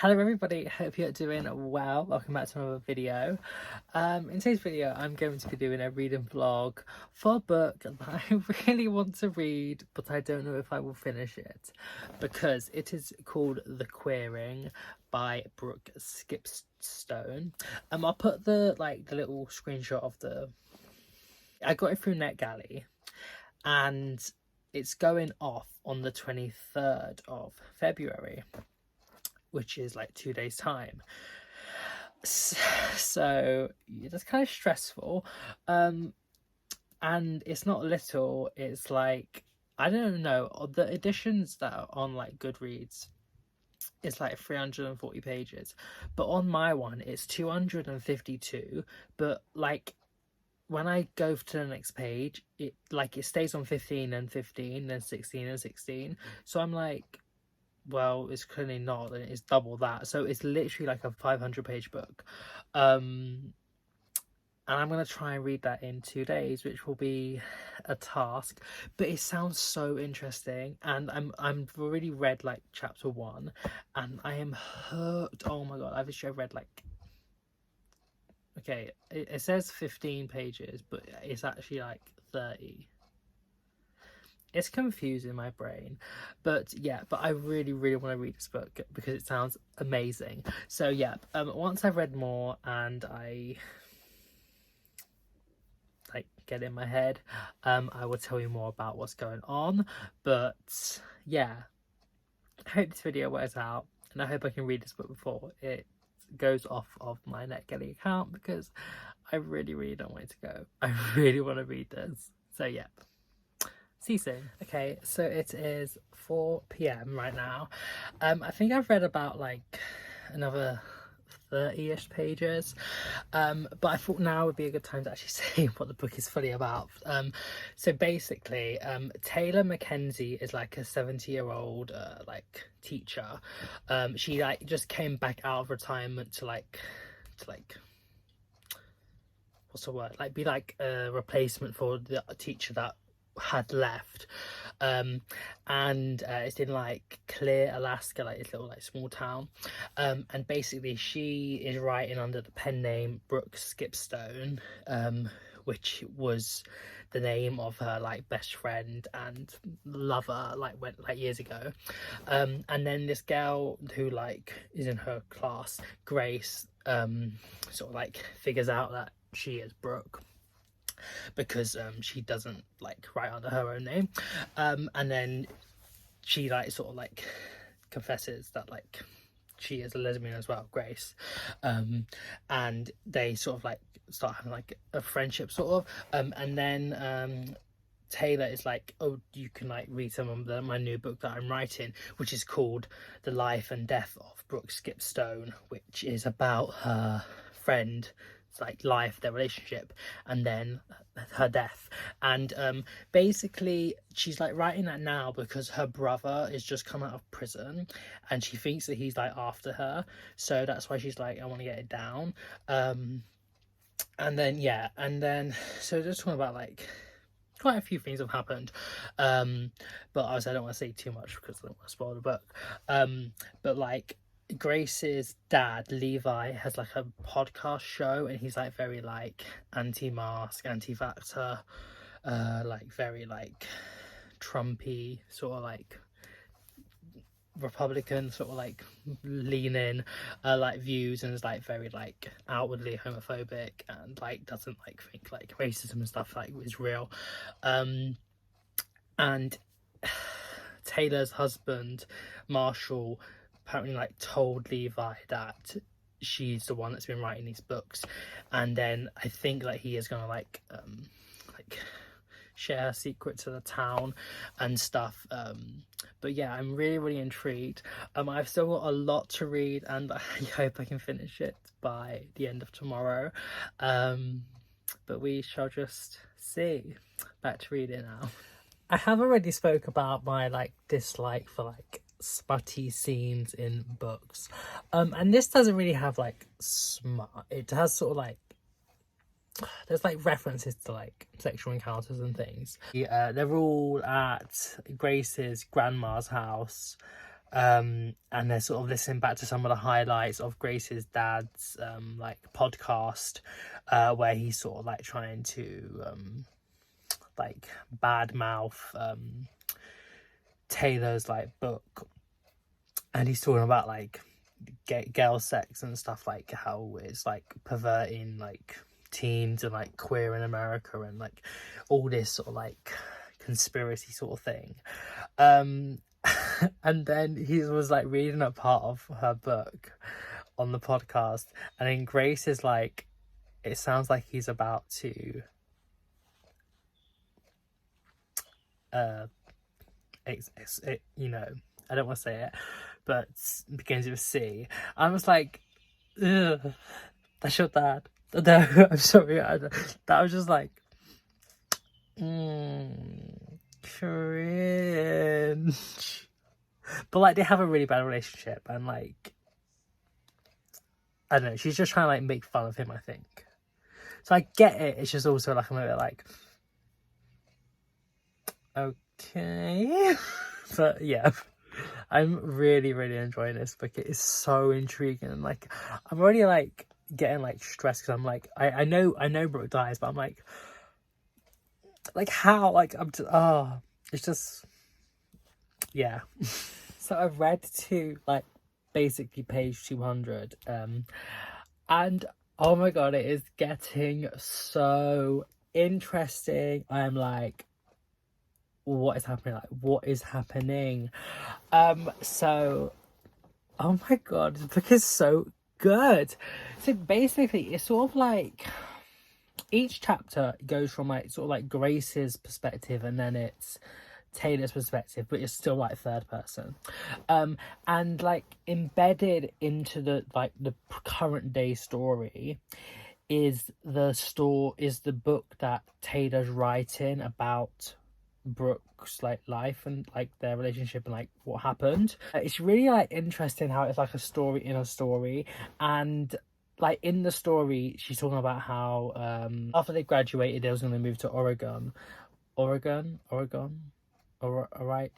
Hello everybody, hope you're doing well. Welcome back to another video. In today's video I'm going to be doing a reading vlog for a book that I really want to read, but I don't know if I will finish it because it is called The Queering by Brooke Skipstone. I'll put the little screenshot of I got it through NetGalley and it's going off on the 23rd of February. Which is like 2 days time, so that's kind of stressful, and it's not little, it's like, I don't know, the editions that are on like Goodreads, it's like 340 pages, but on my one it's 252, but like when I go to the next page it stays on 15 and 15 then 16 and 16, so I'm like, well, it's clearly not, and it's double that, so it's literally like a 500-page book, and I'm gonna try and read that in 2 days, which will be a task, but it sounds so interesting, and I'm already read like chapter 1 and I am hooked. Oh my god, I've read like, okay, it says 15 pages but it's actually like 30. It's confusing my brain, but yeah, but I really want to read this book because it sounds amazing. So yeah, once I've read more and I get in my head, I will tell you more about what's going on. But yeah, I hope this video wears out, and I hope I can read this book before it goes off of my NetGalley account because I really don't want it to go. I really want to read this. So yeah. See you soon. Okay, so it is 4 p.m. right now. I think I've read about like another 30-ish pages, but I thought now would be a good time to actually say what the book is fully about. So basically, Taylor Mackenzie is like a 70-year-old teacher. She just came back out of retirement to what's the word, be like a replacement for the teacher that had left, and it's in like Clear, Alaska, like this little small town, and basically she is writing under the pen name Brooke Skipstone, which was the name of her best friend and lover went years ago, and then this girl who is in her class, Grace, figures out that she is Brooke because she doesn't write under her own name, and then she confesses that she is a lesbian as well, Grace, and they start having a friendship and then Taylor is like, oh, you can read some of my new book that I'm writing, which is called The Life and Death of Brooke Skipstone, which is about her friend life, their relationship, and then her death. And basically she's writing that now because her brother is just come out of prison and she thinks that he's after her, so that's why she's I want to get it down. And then so just talking about quite a few things have happened, but obviously I don't want to say too much because I don't want to spoil the book, but Grace's dad, Levi, has a podcast show, and he's very anti-mask, anti-vaxxer, very Trumpy, Republican, leaning views, and is very outwardly homophobic, and doesn't think racism and stuff is real. And Taylor's husband, Marshall, apparently told Levi that she's the one that's been writing these books, and then I think he is gonna share her secret to the town and stuff, but yeah, I'm really intrigued. I've still got a lot to read and I hope I can finish it by the end of tomorrow, but we shall just see. Back to reading now. I have already spoke about my dislike for smutty scenes in books, and this doesn't really have smut. It has there's references to sexual encounters and things. They're all at Grace's grandma's house, and they're sort of listening back to some of the highlights of Grace's dad's like podcast, where he's sort of like trying to like badmouth Taylor's like book, and he's talking about like girl sex and stuff, like how it's like perverting like teens and like queer in America and like all this sort of like conspiracy sort of thing. And then he was like reading a part of her book on the podcast, and then Grace is like, it sounds like he's about to you know, I don't want to say it, but it begins with C. I was like, ugh, that's your dad. No, I'm sorry. That was just like, cringe. But like, they have a really bad relationship, and like, I don't know, she's just trying to like make fun of him, I think. So I get it. It's just also like, I'm a bit like, okay. But yeah, I'm really, really enjoying this book. It is so intriguing, and like, I'm already like getting like stressed because I'm like, I know Brooke dies, but I'm like how, like I'm just, it's just, yeah. So I've read to like basically page 200, and oh my god, it is getting so interesting. I'm like, what is happening? Like, what is happening? So, oh my god, this book is so good. So basically, it's sort of like each chapter goes from like sort of like Grace's perspective, and then it's Taylor's perspective, but it's still like third person. And like embedded into the like the current day story is the book that Taylor's writing about Brooke's like life and like their relationship and like what happened. It's really like interesting how it's like a story in a story, and like in the story she's talking about how after they graduated they was going to move to Oregon, all right.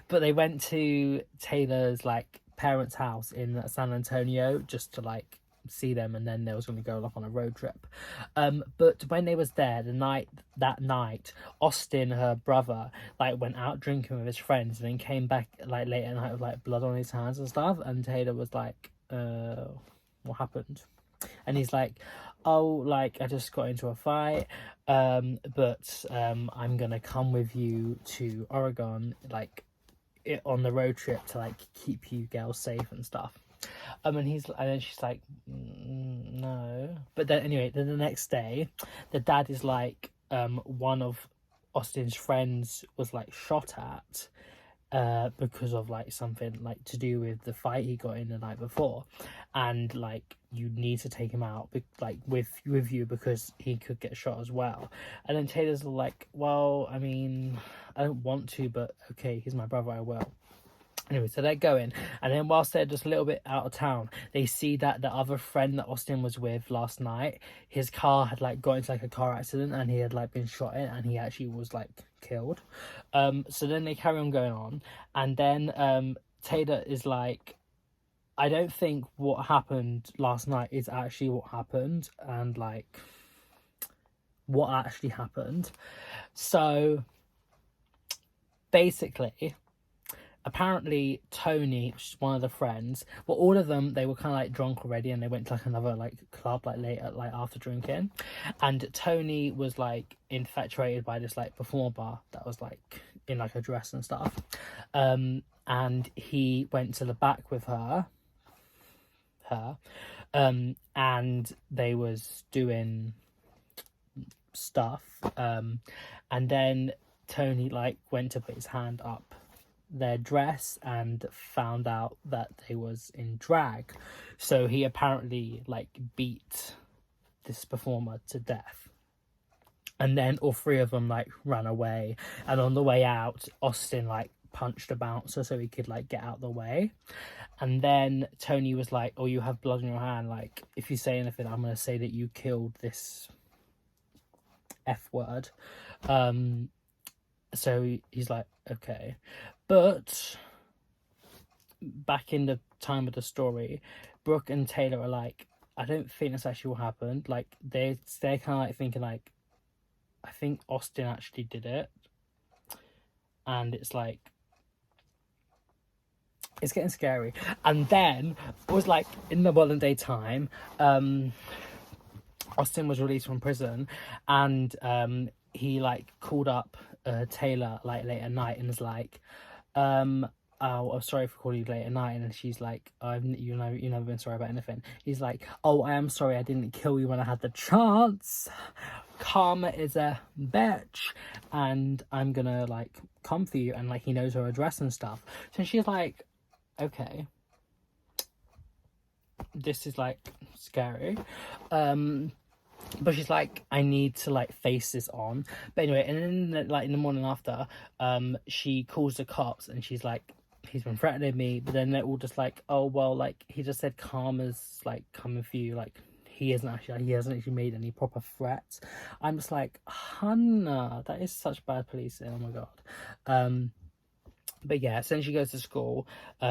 But they went to Taylor's like parents' house in San Antonio just to like see them, and then they was going to go like on a road trip. But when they was there that night, Austin, her brother, like went out drinking with his friends and then came back like late at night with like blood on his hands and stuff, and Taylor was like, what happened? And he's like, oh, like I just got into a fight, but I'm gonna come with you to Oregon, like on the road trip to like keep you girls safe and stuff. And then she's like, no. But then anyway, then the next day, the dad is like, one of Austin's friends was like shot at, because of like something like to do with the fight he got in the night before, and like you need to take him out like with you because he could get shot as well. And then Taylor's like, well, I mean, I don't want to, but okay, he's my brother, I will. Anyway, so they're going, and then whilst they're just a little bit out of town, they see that the other friend that Austin was with last night, his car had like got into like a car accident, and he had like been shot in, and he actually was like killed. So then they carry on going on, and then Taylor is like, I don't think what happened last night is actually what happened, and like what actually happened. So basically, apparently Tony, which is one of the friends, well, all of them, they were kind of like drunk already, and they went to like another like club like later, like after drinking, and Tony was like infatuated by this like performer that was like in like a dress and stuff, and he went to the back with her, and they was doing stuff, and then Tony like went to put his hand up their dress and found out that they was in drag, so he apparently like beat this performer to death, and then all three of them like ran away, and on the way out Austin like punched a bouncer so he could like get out the way, and then Tony was like, oh, you have blood on your hand, like if you say anything I'm gonna say that you killed this F word. So he's like, okay. But back in the time of the story, Brooke and Taylor are like, I don't think that's actually what happened. Like they're kind of like thinking like, I think Austin actually did it, and it's like, it's getting scary. And then it was like in the modern day time, Austin was released from prison, and he like called up Taylor like late at night and was like, oh, I'm sorry for calling you late at night. And she's like, you've never been sorry about anything. He's like, oh, I am sorry I didn't kill you when I had the chance. Karma is a bitch, and I'm gonna like come for you. And like he knows her address and stuff. So she's like, okay, this is like scary. But she's like, I need to like face this on. But anyway, and then like in the morning after, she calls the cops and she's like, he's been threatening me. But then they're all just like, oh well, like he just said karma's like coming for you. Like he hasn't actually made any proper threats. I'm just like, Hannah, that is such bad policing. Oh my god. But yeah, so then she goes to school,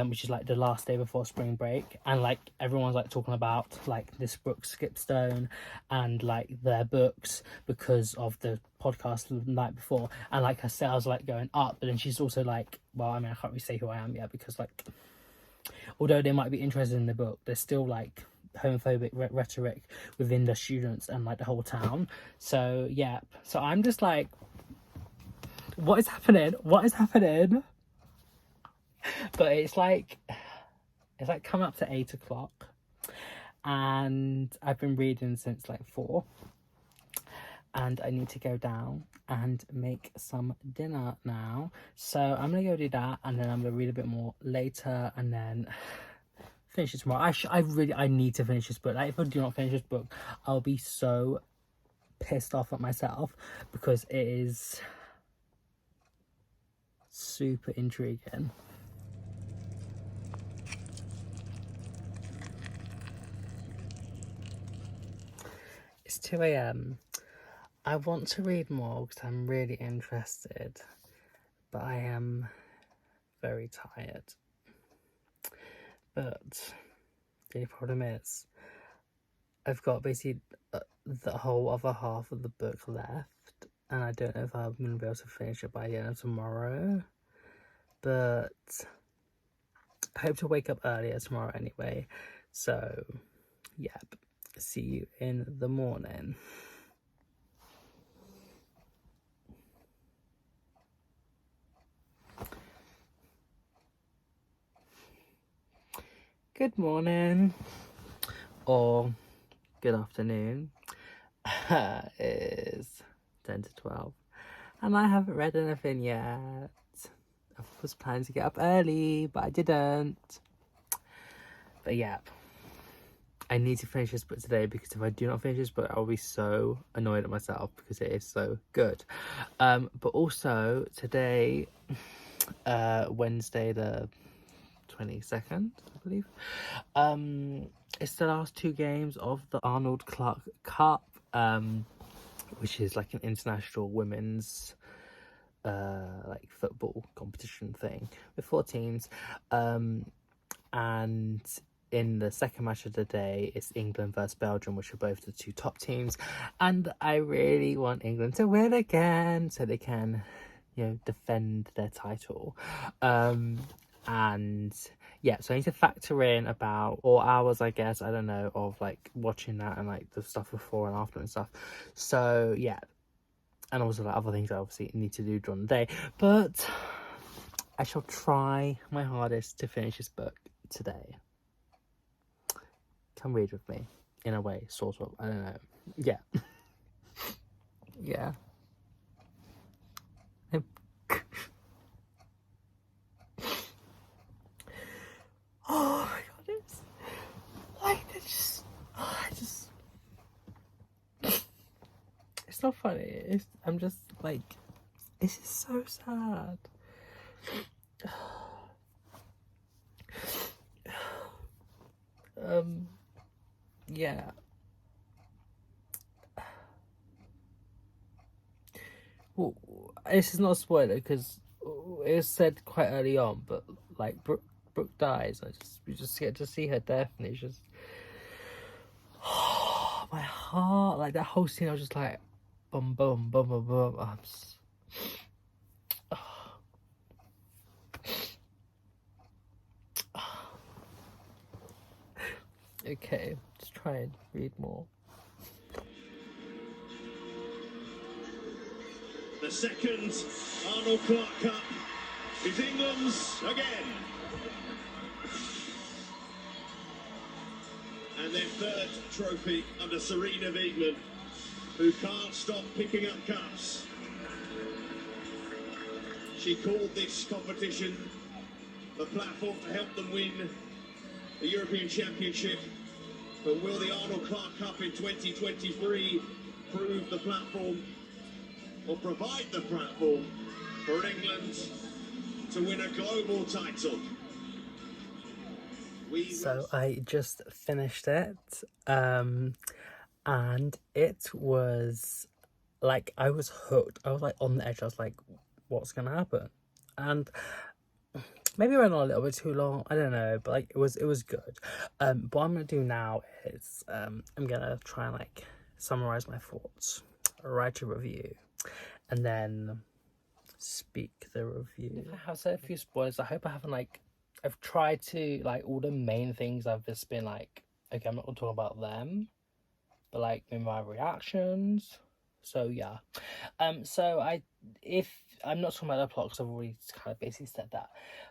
which is like the last day before spring break, and like everyone's like talking about like this Brooke Skipstone and like their books because of the podcast the night before, and like her sales like going up. But then she's also like, well, I mean, I can't really say who I am yet because like, although they might be interested in the book, there's still like homophobic rhetoric within the students and like the whole town. So yeah, so I'm just like, what is happening? But it's like come up to 8 o'clock, and I've been reading since like 4, and I need to go down and make some dinner now. So I'm gonna go do that, and then I'm gonna read a bit more later, and then finish it tomorrow. I need to finish this book. Like if I do not finish this book, I'll be so pissed off at myself because it is super intriguing. It's 2 a.m. I want to read more because I'm really interested, but I am very tired. But the only problem is I've got basically the whole other half of the book left, and I don't know if I'm going to be able to finish it by the end of tomorrow, but I hope to wake up earlier tomorrow anyway. So yep, see you in the morning. Good morning, or good afternoon. It's 10 to 12, and I haven't read anything yet. I was planning to get up early, but I didn't. But yeah, I need to finish this book today, because if I do not finish this book, I'll be so annoyed at myself because it is so good. But also today, Wednesday the 22nd, I believe, it's the last 2 games of the Arnold Clark Cup, which is like an international women's like football competition thing with 4 teams, and in the second match of the day, it's England versus Belgium, which are both the 2 top teams, and I really want England to win again so they can, you know, defend their title. And yeah, so I need to factor in about 4 hours, I guess, I don't know, of like watching that and like the stuff before and after and stuff. So yeah, and also like other things I obviously need to do during the day, but I shall try my hardest to finish this book today. Come read with me, in a way, sort of, I don't know. Yeah. Yeah. Oh my god, it's like it's not funny. I'm just like, this is so sad. Yeah. Well, this is not a spoiler because it was said quite early on, but like Brooke Brooke dies, we just get to see her death, and it's just my heart, like that whole scene. I was just like, boom, boom, boom, boom, boom. Okay, just try and read more. The second Arnold Clark Cup is England's again. And their third trophy under Serena Wiegmann, who can't stop picking up cups. She called this competition the platform to help them win the European Championship. But will the Arnold Clark Cup in 2023 prove the platform, or provide the platform for England to win a global title? So I just finished it, and it was like, I was hooked. I was like on the edge. I was like, what's gonna happen? And maybe I went on a little bit too long, I don't know, but like it was good. But what I'm gonna do now is I'm gonna try and like summarize my thoughts, write a review, and then speak the review. If I have said a few spoilers, I hope I haven't like, I've tried to like, all the main things I've just been like, okay, I'm not gonna talk about them, but like in my reactions. So yeah, if I'm not talking about the plot because I've already kind of basically said that,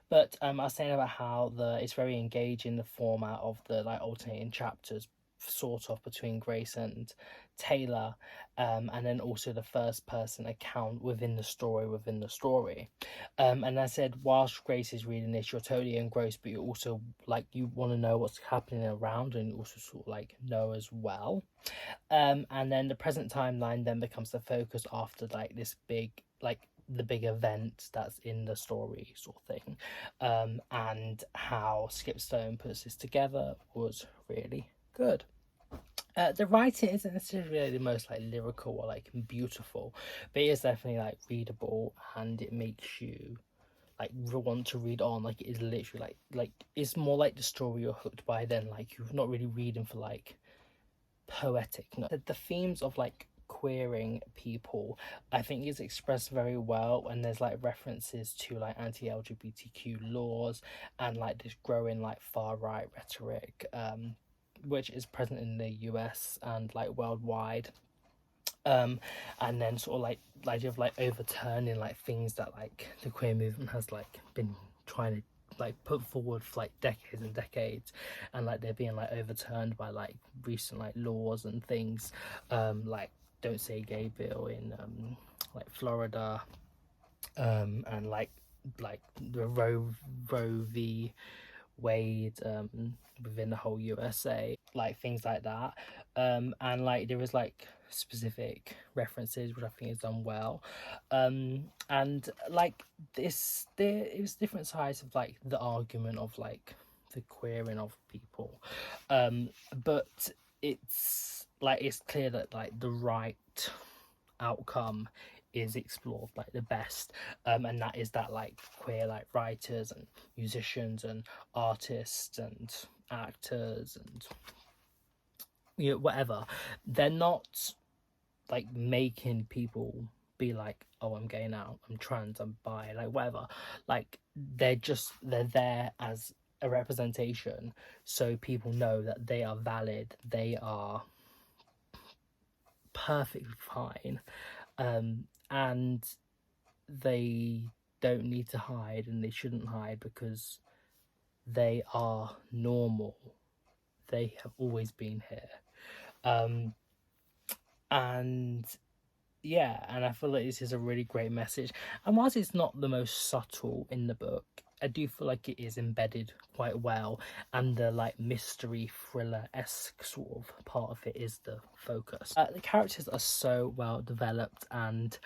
but I was saying about how it's very engaging, the format of the like alternating chapters, sort of, between Grace and Taylor, and then also the first person account within the story, and I said, whilst Grace is reading this, you're totally engrossed, but you also like, you want to know what's happening around, and also sort of like know as well. And then the present timeline then becomes the focus after like this big, like the big event that's in the story, sort of thing. And how Skipstone puts this together was really good. The writing isn't necessarily the most like lyrical or like beautiful, but it is definitely like readable, and it makes you like want to read on. Like it is literally like it's more like the story you're hooked by than like you're not really reading for like poetic. No, the themes of like queering people, I think, is expressed very well, and there's like references to like anti-LGBTQ laws and like this growing like far-right rhetoric, which is present in the US and like worldwide. And then sort of like the idea of like overturning like things that like the queer movement has like been trying to like put forward for like decades and decades, and like they're being like overturned by like recent like laws and things, like Don't Say Gay bill in like Florida, and like the Roe v. Wade within the whole USA, like things like that, and like there is like specific references which I think is done well, and like it was different sides of like the argument of like the queering of people, but it's like, it's clear that like the right outcome is explored like the best, and that is that like queer like writers and musicians and artists and actors and, you know, whatever, they're not like making people be like, oh, I'm gay now, I'm trans, I'm bi, like whatever. Like they're there as a representation, so people know that they are valid, they are perfectly fine, and they don't need to hide, and they shouldn't hide, because they are normal, they have always been here, and yeah, and I feel like this is a really great message, and whilst it's not the most subtle in the book, I do feel like it is embedded quite well, and the like mystery thriller-esque sort of part of it is the focus. The characters are so well developed and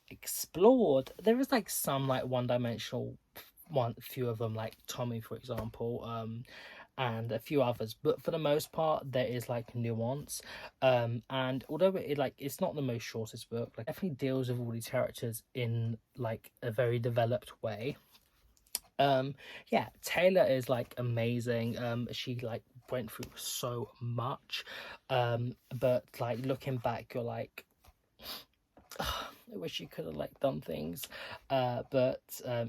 explored. There is like some like one-dimensional few of them, like Tommy, for example, and a few others, but for the most part there is like nuance, and although it's not the most shortest book, like definitely deals with all these characters in like a very developed way, Yeah, Taylor is like amazing. She like went through so much, but like looking back, you're like, I wish she could have like done things, but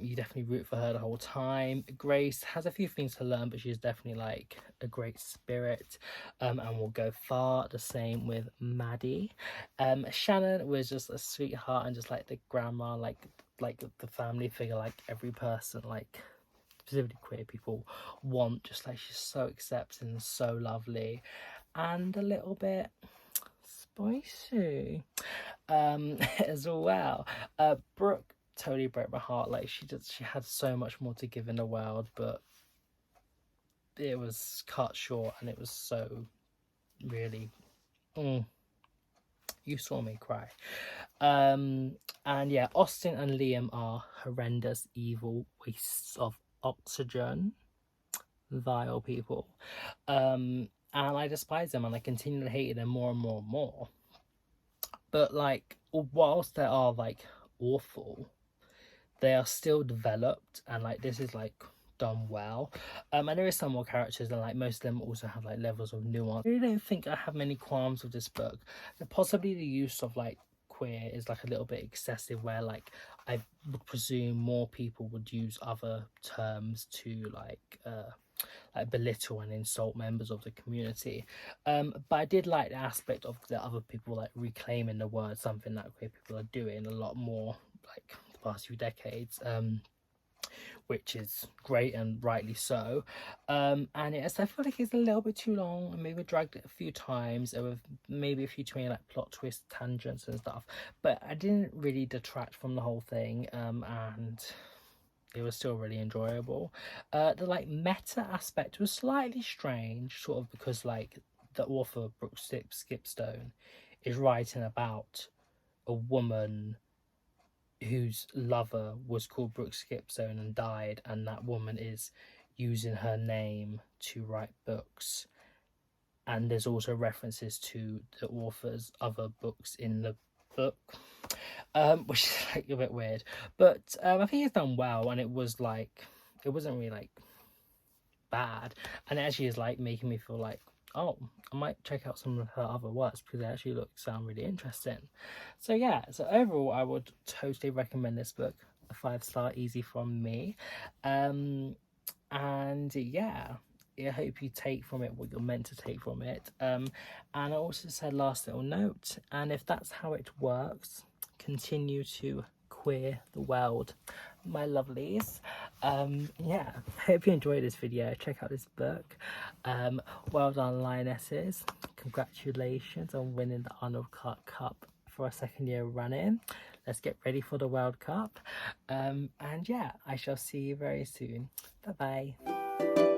you definitely root for her the whole time. Grace has a few things to learn, but she's definitely like a great spirit, and will go far. The same with Maddie. Shannon was just a sweetheart and just like the grandma, like the family figure, like every person, like specifically queer people want. Just like she's so accepting and so lovely, and a little bit spicy as well. Brooke totally broke my heart. Like she had so much more to give in the world, but it was cut short, and it was so really. You saw me cry. And yeah, Austin and Liam are horrendous, evil wastes of oxygen, vile people. And I despise them, and I continue to hate them more and more and more. But like, whilst they are like awful, they are still developed, and like this is like done well. And there is some more characters, and like most of them also have like levels of nuance. I really don't think I have many qualms with this book. Possibly the use of like queer is like a little bit excessive, where like I would presume more people would use other terms to like belittle and insult members of the community. But I did like the aspect of the other people like reclaiming the word, something that queer people are doing a lot more like the past few decades. Which is great, and rightly so. And yes, I feel like it's a little bit too long, and maybe dragged it a few times, with maybe a few too many like plot twists, tangents and stuff, but I didn't really detract from the whole thing. And it was still really enjoyable. The like meta aspect was slightly strange, sort of, because like the author Brooke Skipstone is writing about a woman whose lover was called Brooke Skipstone and died, and that woman is using her name to write books. And there's also references to the author's other books in the book, which is like a bit weird. But I think it's done well, and it was like, it wasn't really like bad, and it actually is like making me feel like, oh, I might check out some of her other works, because they actually sound really interesting. So yeah, so overall I would totally recommend this book. A 5-star easy from me. And yeah, I hope you take from it what you're meant to take from it. And I also said, last little note, and if that's how it works, continue to queer the world, my lovelies. Yeah, hope you enjoyed this video. Check out this book. Well done, Lionesses. Congratulations on winning the Arnold Clark Cup for a second year running. Let's get ready for the World Cup. And yeah, I shall see you very soon. Bye bye.